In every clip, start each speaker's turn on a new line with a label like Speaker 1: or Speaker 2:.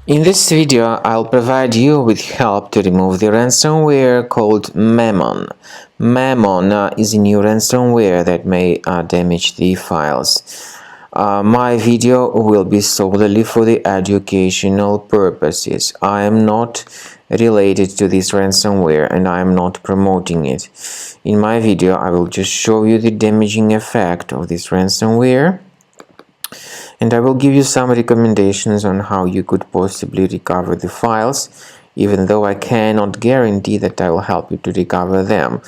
Speaker 1: In this video, I'll provide you with help to remove the ransomware called Mammon. Mammon is a new ransomware that may damage the files. My video will be solely for the educational purposes. I am not related to this ransomware and I am not promoting it. In my video, I will just show you the damaging effect of this ransomware, and I will give you some recommendations on how you could possibly recover the files, even though I cannot guarantee that I will help you to recover them.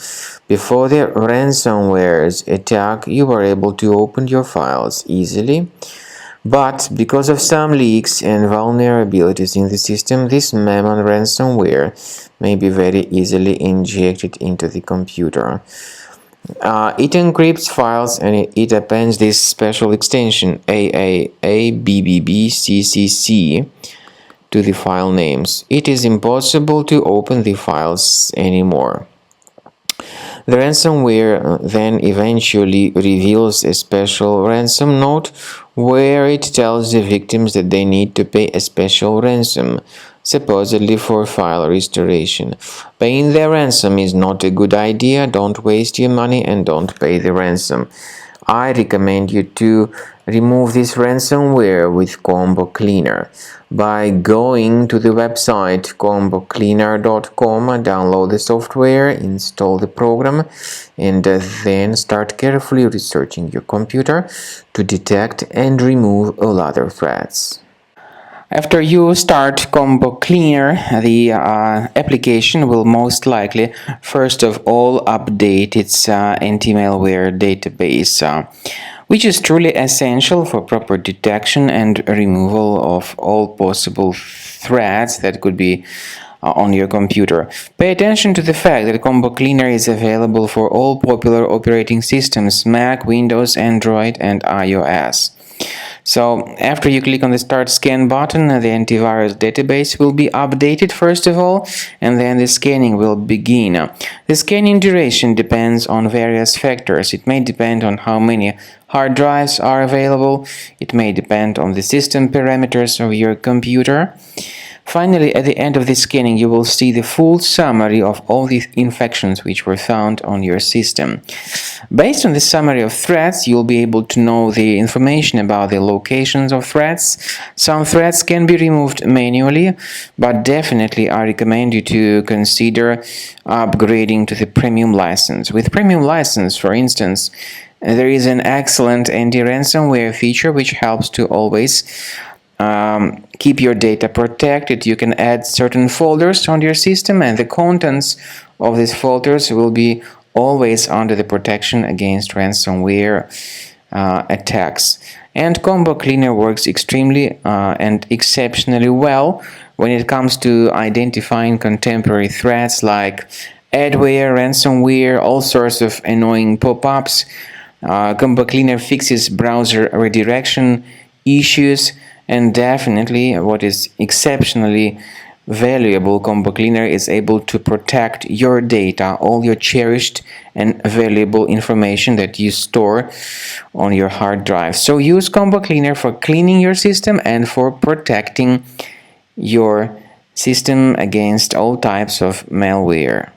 Speaker 1: Before the ransomware's attack, you were able to open your files easily, but because of some leaks and vulnerabilities in the system, this Mammon ransomware may be very easily injected into the computer. It encrypts files and it appends this special extension aaabbbccc to the file names. It is impossible to open the files anymore. The ransomware then eventually reveals a special ransom note where it tells the victims that they need to pay a special ransom, supposedly for file restoration. Paying the ransom is not a good idea. Don't waste your money and don't pay the ransom. I recommend you to remove this ransomware with Combo Cleaner by going to the website combocleaner.com, download the software, install the program, and then start carefully researching your computer to detect and remove all other threats. After you start Combo Cleaner, the application will most likely first of all update its anti-malware database, which is truly essential for proper detection and removal of all possible threats that could be on your computer. Pay attention to the fact that Combo Cleaner is available for all popular operating systems: Mac, Windows, Android, and iOS. So after you click on the Start Scan button, the antivirus database will be updated first of all, and then the scanning will begin. The scanning duration depends on various factors. It may depend on how many hard drives are available. It may depend on the system parameters of your computer. Finally, at the end of the scanning, you will see the full summary of all the infections which were found on your system. Based on the summary of threats, you'll be able to know the information about the locations of threats. Some threats can be removed manually, but definitely I recommend you to consider upgrading to the premium license. With premium license, for instance, there is an excellent anti-ransomware feature which helps to always keep your data protected. You can add certain folders on your system, and the contents of these folders will be always under the protection against ransomware attacks. And Combo Cleaner works extremely and exceptionally well when it comes to identifying contemporary threats like adware, ransomware, all sorts of annoying pop-ups. Combo Cleaner fixes browser redirection issues. And definitely, what is exceptionally valuable, Combo Cleaner is able to protect your data, all your cherished and valuable information that you store on your hard drive. So use Combo Cleaner for cleaning your system and for protecting your system against all types of malware.